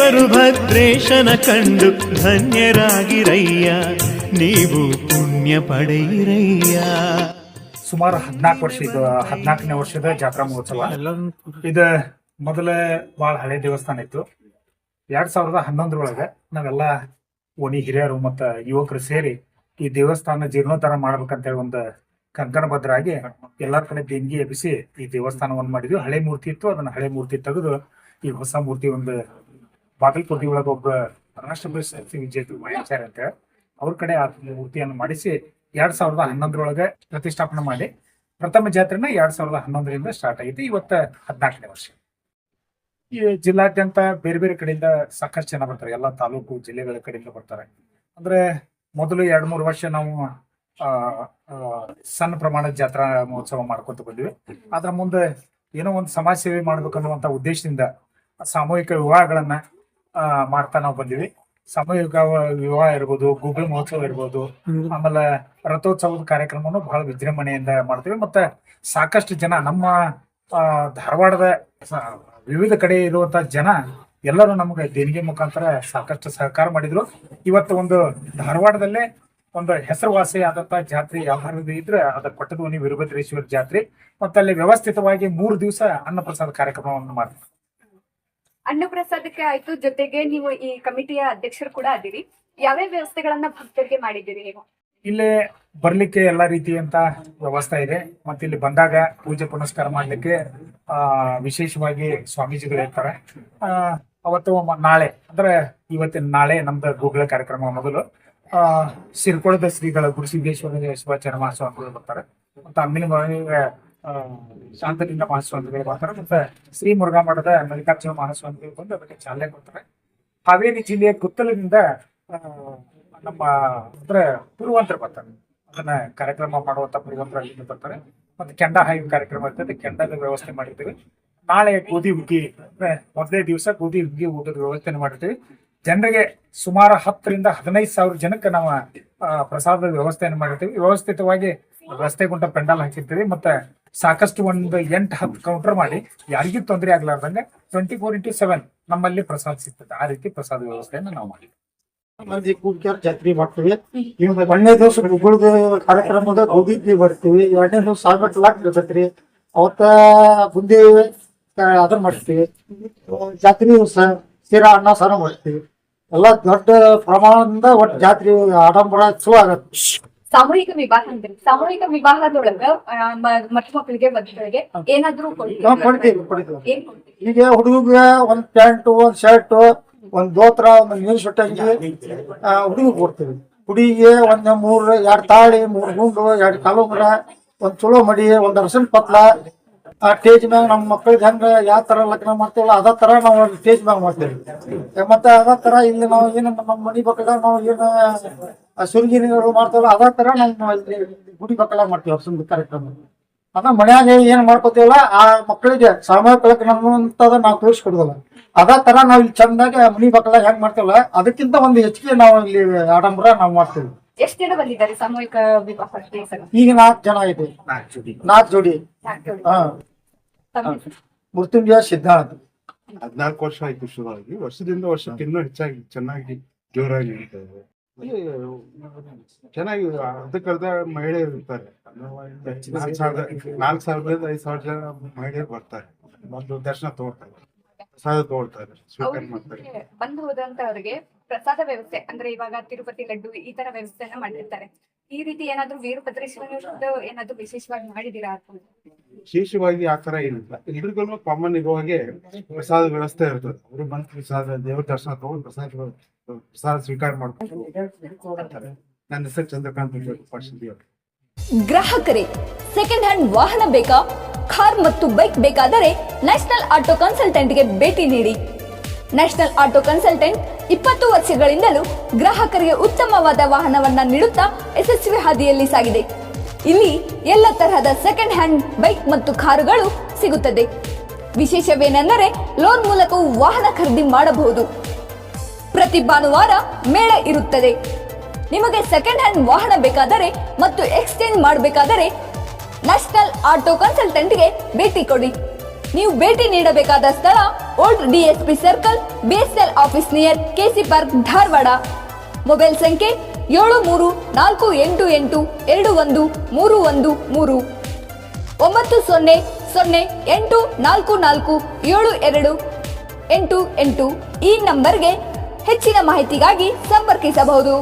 ದೇವರು ಭದ್ರೇಶನ ಕಂಡು ಧನ್ಯರಾಗಿರಯ್ಯ, ನೀವು ಪುಣ್ಯ ಪಡೆಯಿರಯ್ಯ. ಸುಮಾರು 14 ವರ್ಷ, ಇದು 14ನೇ ವರ್ಷದ ಜಾತ್ರಾ ಮಹೋತ್ಸವ. ಇದು ಮೊದಲ ಭಾಳ ಹಳೆ ದೇವಸ್ಥಾನ ಇತ್ತು. 2011 ನಾವೆಲ್ಲ ಓಣಿ ಹಿರಿಯರು ಮತ್ತು ಯುವಕರು ಸೇರಿ ಈ ದೇವಸ್ಥಾನ ಜೀರ್ಣೋದ್ಧಾರ ಮಾಡ್ಬೇಕಂತೇಳಿ ಒಂದು ಕಂಕಣಬದ್ಧರಾಗಿ ಎಲ್ಲರ ಕಡೆ ದೇಣಿಗೆ ಎಬ್ಬಿಸಿ ಈ ದೇವಸ್ಥಾನವನ್ನು ಮಾಡಿದ್ವಿ. ಹಳೆ ಮೂರ್ತಿ ಇತ್ತು, ಅದನ್ನ ಹಳೆ ಮೂರ್ತಿ ತೆಗೆದು ಈ ಹೊಸ ಮೂರ್ತಿ ಒಂದು ಬಾಗಲಕೋಟೆ ಒಳಗೆ ಒಬ್ಬ ರಾಷ್ಟ್ರ ಪ್ರಶಸ್ತಿ ವಿಜೇತ ಮಹೇಶಾರ್ ಅಂತ ಅವ್ರ ಕಡೆ ಆ ಮೂರ್ತಿಯನ್ನು ಮಾಡಿಸಿ 2011 ಪ್ರತಿಷ್ಠಾಪನೆ ಮಾಡಿ ಪ್ರಥಮ ಜಾತ್ರೆನ 2011 ಸ್ಟಾರ್ಟ್ ಆಗಿತ್ತು. ಇವತ್ತು 14ನೇ ವರ್ಷ. ಈ ಜಿಲ್ಲಾದ್ಯಂತ ಬೇರೆ ಬೇರೆ ಕಡೆಯಿಂದ ಸಾಕಷ್ಟು ಜನ ಬರ್ತಾರೆ, ಎಲ್ಲ ತಾಲೂಕು ಜಿಲ್ಲೆಗಳ ಕಡೆಯಿಂದ ಬರ್ತಾರೆ. ಅಂದ್ರೆ ಮೊದಲು 2-3 ವರ್ಷ ನಾವು ಸಣ್ಣ ಪ್ರಮಾಣದ ಜಾತ್ರಾ ಮಹೋತ್ಸವ ಮಾಡ್ಕೊತ ಬಂದ್ವಿ. ಅದ್ರ ಮುಂದೆ ಏನೋ ಒಂದು ಸಮಾಜ ಸೇವೆ ಮಾಡ್ಬೇಕನ್ನುವಂತ ಉದ್ದೇಶದಿಂದ ಸಾಮೂಹಿಕ ವಿವಾಹಗಳನ್ನ ಮಾಡ್ತಾ ನಾವು ಬಂದಿವಿ. ಸಾಮೂಹಿಕ ವಿವಾಹ ಇರ್ಬೋದು, ಗೂಗಲ್ ಮಹೋತ್ಸವ ಇರ್ಬೋದು, ಆಮೇಲೆ ರಥೋತ್ಸವದ ಕಾರ್ಯಕ್ರಮವನ್ನು ಬಹಳ ವಿಜೃಂಭಣೆಯಿಂದ ಮಾಡ್ತೀವಿ. ಮತ್ತೆ ಸಾಕಷ್ಟು ಜನ ನಮ್ಮ ಧಾರವಾಡದ ವಿವಿಧ ಕಡೆ ಇರುವಂತ ಜನ ಎಲ್ಲರೂ ನಮ್ಗೆ ದೇಣಿಗೆ ಮುಖಾಂತರ ಸಾಕಷ್ಟು ಸಹಕಾರ ಮಾಡಿದ್ರು. ಇವತ್ತು ಒಂದು ಧಾರವಾಡದಲ್ಲೇ ಒಂದು ಹೆಸರುವಾಸಿ ಆದಂತ ಜಾತ್ರೆ ಯಾವ್ದು ಇದ್ರೆ ಅದ ಕೊಟ್ಟದೋನಿ ವೀರಭದ್ರೇಶ್ವರ ಜಾತ್ರೆ. ಮತ್ತೆ ಅಲ್ಲಿ ವ್ಯವಸ್ಥಿತವಾಗಿ 3 ದಿವಸ ಅನ್ನಪ್ರಸಾದ ಕಾರ್ಯಕ್ರಮವನ್ನು ಮಾಡ್ತೀವಿ. ಅನ್ನಪ್ರಸಾದಕ್ಕೆ ಆಯ್ತು, ಜೊತೆಗೆ ನೀವು ಈ ಕಮಿಟಿಯ ಅಧ್ಯಕ್ಷರು ಕೂಡ ಆಗಿರಿ. ಯಾವ್ಯಾವ ವ್ಯವಸ್ಥೆಗಳನ್ನ ಭಕ್ತರಿಗೆ ಮಾಡಿದ್ದೀರಿ ನೀವು? ಇಲ್ಲಿ ಬರ್ಲಿಕ್ಕೆ ಎಲ್ಲಾ ರೀತಿಯಂತ ವ್ಯವಸ್ಥೆ ಇದೆ. ಮತ್ತೆ ಇಲ್ಲಿ ಬಂದಾಗ ಪೂಜೆ ಪುನಸ್ಕಾರ ಮಾಡ್ಲಿಕ್ಕೆ ವಿಶೇಷವಾಗಿ ಸ್ವಾಮೀಜಿಗಳು ಇರ್ತಾರೆ. ಅವತ್ತು ನಾಳೆ ಅಂದ್ರೆ ನಾಳೆ ನಮ್ದು ಗೂಗಲ್ ಕಾರ್ಯಕ್ರಮ ಮೊದಲು ಸಿರ್ಕೊಳದ ಶ್ರೀಗಳ ಗುರುಸಿದ್ದೇಶ್ವರ ಶಿವಾಚಾರ್ಯ ಮಹಾಸ್ವಾಮಿಗಳು ಬರ್ತಾರೆ. ಮತ್ತೆ ಅಮ್ಮಿನ ಶಾಂತಲಿಂಗ ಮಹಾಸ್ವಾಮಿಗಳು ಬರ್ತಾರೆ. ಮತ್ತೆ ಶ್ರೀ ಮುರುಘಾ ಮಠದ ಮಲ್ಲಿಕಾರ್ಜುನ ಮಹಾಸ್ವಾಮಿಗಳು ಬಂದು ಅದಕ್ಕೆ ಚಾಲನೆ ಕೊಡ್ತಾರೆ. ಹಾವೇರಿ ಜಿಲ್ಲೆಯ ಗುತ್ತಲದಿಂದ ನಮ್ಮ ಅಂದ್ರೆ ಪುರುವಂತರು ಬರ್ತಾರೆ. ಅದನ್ನ ಕಾರ್ಯಕ್ರಮ ಮಾಡುವಂತ ಪುರುವಂತರ ಅಲ್ಲಿಂದ ಬರ್ತಾರೆ. ಮತ್ತೆ ಕೆಂಡ ಹಾಯುವ ಕಾರ್ಯಕ್ರಮ ಇರ್ತದೆ, ಕೆಂಡದ ವ್ಯವಸ್ಥೆ ಮಾಡಿರ್ತೀವಿ. ನಾಳೆ ಗೋಧಿ ಹುಗ್ಗಿ ಅಂದ್ರೆ ಮೊದಲೇ ದಿವಸ ಗೋಧಿ ಹುಗ್ಗಿ ಊಟದ ವ್ಯವಸ್ಥೆ ಮಾಡಿರ್ತೀವಿ. ಜನರಿಗೆ ಸುಮಾರು 10 ರಿಂದ 15 ಸಾವಿರ ಜನಕ್ಕೆ ನಾವು ಪ್ರಸಾದದ ವ್ಯವಸ್ಥೆಯನ್ನು ಮಾಡಿರ್ತೀವಿ. ವ್ಯವಸ್ಥಿತವಾಗಿ ರಸ್ತೆ ಗುಂಟ ಪೆಂಡಾಲ್ ಹಾಕಿರ್ತೀವಿ. ಮತ್ತೆ ಸಾಕಷ್ಟು ಒಂದು 8-10 ಕೌಂಟರ್ ಮಾಡಿ ಯಾರಿಗೂ ತೊಂದರೆ ಆಗ್ಲಾರ್ದಂಗೆ 24x7 ನಮ್ಮಲ್ಲಿ ಪ್ರಸಾದ ಸಿಗ್ತದೆ. ಆ ರೀತಿ ಪ್ರಸಾದ ವ್ಯವಸ್ಥೆಯನ್ನು ನಾವು ಮಾಡಿದ್ವಿ. ಮಂದಿ ಕೂಡ್ಕ್ಯಾರ ಜಾತ್ರೆ ಮಾಡ್ತೀವಿ. ಇವಾಗ 1ನೇ ದಿವಸ ಗುಗ್ಗಳದ ಕಾರ್ಯಕ್ರಮದ ಗೋಧಿ ಬರ್ತೀವಿ. 2ನೇ ದಿವಸ ಸಾಲ್ಬಟ್ ಲಾಕ್ ಇರ್ತೈತ್ರಿ, ಅವತ್ತ ಬುಂದಿ ಅದನ್ನ ಮಾಡ್ತೀವಿ. ಜಾತ್ರೆ ದಿವಸ ಸೀರಾ ಅನ್ನ ಸಾರ ಮಾಡ್ತೀವಿ. ಎಲ್ಲಾ ದೊಡ್ಡ ಪ್ರಮಾಣದಿಂದ ಒಟ್ಟು ಜಾತ್ರೆ ಆಡಂಬರ ಚಲೋ ಆಗತ್ತೆ. ಸಾಮೂಹಿಕ ವಿವಾಹ ಅಂದ್ರೆ ಸಾಮೂಹಿಕ ವಿವಾಹದೊಳಗ ಮಕ್ಕಳಿಗೆ ಮಕ್ಕಳಿಗೆ ಏನಾದ್ರು ಕೊಡ್ತೀವಿ. ಈಗ ಹುಡುಗ ಒಂದ್ ಪ್ಯಾಂಟ್, ಒಂದ್ ಶರ್ಟ್, ಒಂದ್ ದೋತ್ರ, ಒಂದ್ ನೀರ್ ಶೊಟ್ಟಂಗಿ ಹುಡುಗ ಕೊಡ್ತೀವಿ. ಹುಡುಗಿಗೆ ಒಂದ್ 2 ತಾಳಿ, 3 ಗುಂಡು, 2 ಕಾಲುಂಗ್ರ, ಒಂದ್ ಚಲೋ ಮಡಿ, ಒಂದ್ ಅರಸನ್ ಪತ್ಲ. ಆ ಸ್ಟೇಜ್ ಮ್ಯಾಗ ನಮ್ಮ ಮಕ್ಕಳಿಗೆ ಹೆಂಗ ಯಾವ ತರ ಲಗ್ನ ಮಾಡ್ತೇವಲ್ಲ ಅದ ತರ ನಾವು ಸ್ಟೇಜ್ ಮ್ಯಾಗ ಮಾಡ್ತೇವೆ. ಮತ್ತೆ ಅದ ತರ ಇಲ್ಲಿ ನಾವು ಏನು ನಮ್ಮ ಮನಿ ಬಕ್ಕಳ ನಾವು ಏನು ಸುರ್ಗಿರಿಗಳು ಮಾಡ್ತೇವಲ್ಲ ಅದ ತರ ನಾವು ಗುಡಿ ಬಕ್ಕಳ ಮಾಡ್ತೀವಿ. ಅರ್ಸನ್ ಕಾರ್ಯಕ್ರಮ ಅದ ಮನ್ಯಾಗ ಏನ್ ಮಾಡ್ಕೋತೀವಲ್ಲ ಆ ಮಕ್ಕಳಿಗೆ ಸಾಮೂಹಿಕ ಲಗ್ನ ಅಂತದ ನಾವು ತೋರಿಸ್ಕೊಡುದಲ್ಲ. ಅದ ತರ ನಾವ್ ಇಲ್ಲಿ ಚಂದಾಗ ಮನಿ ಬಕ್ಕಳ ಹೆಂಗ್ ಮಾಡ್ತೇವಲ್ಲ ಅದಕ್ಕಿಂತ ಒಂದು ಹೆಚ್ಚಿಗೆ ನಾವು ಇಲ್ಲಿ ಆಡಂಬರ ನಾವು ಮಾಡ್ತೇವೆ. ಎಷ್ಟು ಜನ ಬಂದಿದ್ದಾರೆ ಸಾಮೂಹಿಕ ವಿವಾಹ? ಈಗ 4 ಜನ ಇದೆ, 4 ಜೋಡಿ. ಮೃತ್ಯುಂಜಯ ಸಿದ್ಧಾರ್ಥ 14 ವರ್ಷ ಆಯ್ತು ಶುರುವಾಗಿ. ವರ್ಷದಿಂದ ವರ್ಷಕ್ಕೆ ಇನ್ನೂ ಹೆಚ್ಚಾಗಿ ಚೆನ್ನಾಗಿ ಜೋರಾಗಿ ನಡೀತಾ ಇದೆ. ಚೆನ್ನಾಗಿ ಅದಕ್ಕರ್ಧ ಮಹಿಳೆಯರು ಇರ್ತಾರೆ. 4,000ರಿಂದ 5,000 ಜನ ಮಹಿಳೆಯರು ಬರ್ತಾರೆ. ಒಂದು ದರ್ಶನ ತಗೊಳ್ತಾರೆ, ಪ್ರಸಾದ ತಗೊಳ್ತಾರೆ, ಸ್ವೀಕಾರ ಮಾಡ್ತಾರೆ. ಬಂದು ಹೋದಂತವರಿಗೆ ಪ್ರಸಾದ ವ್ಯವಸ್ಥೆ ಅಂದ್ರೆ ಇವಾಗ ತಿರುಪತಿ ಲಡ್ಡು ಈ ತರ ವ್ಯವಸ್ಥೆನ ಮಾಡಿರ್ತಾರೆ. ಈ ರೀತಿ ಏನಾದ್ರು ವೀರಭದ್ರೇಶ್ವರ ಏನಾದ್ರು ವಿಶೇಷವಾಗಿ ಮಾಡಿದೀರಾ? ವಿಶೇಷವಾಗಿ ಆ ತರ ಏನಿಲ್ಲ, ಎಲ್ರಿಗೂ ಕಾಮನ್ ಇರುವ ಹಾಗೆ ಪ್ರಸಾದ ವ್ಯವಸ್ಥೆ ಇರ್ತದೆ. ಅವರು ಬಂದು ಪ್ರಸಾದ ದೇವರ ದರ್ಶನ ತಗೊಂಡು ಪ್ರಸಾದ ಸ್ವೀಕಾರ ಮಾಡ್ಕೊಂಡು. ನನ್ನ ಹೆಸರು ಚಂದ್ರಕಾಂತ್ ಪಾಟೀಲ್. ಗ್ರಾಹಕರೇ, ಸೆಕೆಂಡ್ ಹ್ಯಾಂಡ್ ವಾಹನ ಬೇಕಾ? ಕಾರ್ ಮತ್ತು ಬೈಕ್ ಬೇಕಾದರೆ ನ್ಯಾಷನಲ್ ಆಟೋ ಕನ್ಸಲ್ಟೆಂಟ್ಗೆ ಭೇಟಿ ನೀಡಿ. ನ್ಯಾಷನಲ್ ಆಟೋ ಕನ್ಸಲ್ಟೆಂಟ್ 20 ವರ್ಷಗಳಿಂದಲೂ ಗ್ರಾಹಕರಿಗೆ ಉತ್ತಮವಾದ ವಾಹನವನ್ನ ನೀಡುತ್ತಾ ಯಶಸ್ವಿ ಹಾದಿಯಲ್ಲಿ ಸಾಗಿದೆ. ಇಲ್ಲಿ ಎಲ್ಲ ತರಹದ ಸೆಕೆಂಡ್ ಹ್ಯಾಂಡ್ ಬೈಕ್ ಮತ್ತು ಕಾರುಗಳು ಸಿಗುತ್ತದೆ. ವಿಶೇಷವೇನೆಂದರೆ ಲೋನ್ ಮೂಲಕವೂ ವಾಹನ ಖರೀದಿ ಮಾಡಬಹುದು. ಪ್ರತಿ ಭಾನುವಾರ ಮೇಳ ಇರುತ್ತದೆ. ನಿಮಗೆ ಸೆಕೆಂಡ್ ಹ್ಯಾಂಡ್ ವಾಹನ ಬೇಕಾದರೆ ಮತ್ತು ಎಕ್ಸ್ಚೇಂಜ್ ಮಾಡಬೇಕಾದರೆ ನ್ಯಾಷನಲ್ ಆಟೋ ಕನ್ಸಲ್ಟೆಂಟ್ಗೆ ಭೇಟಿ ಕೊಡಿ. ನೀವು ಭೇಟಿ ನೀಡಬೇಕಾದ ಸ್ಥಳ old DSP circle, BSL office near KC park, Dharwad. Mobile ಸಂಖ್ಯೆ 7348821313 9008447288 ಈ ನಂಬರ್ಗೆ ಹೆಚ್ಚಿನ ಮಾಹಿತಿಗಾಗಿ ಸಂಪರ್ಕಿಸಬಹುದು.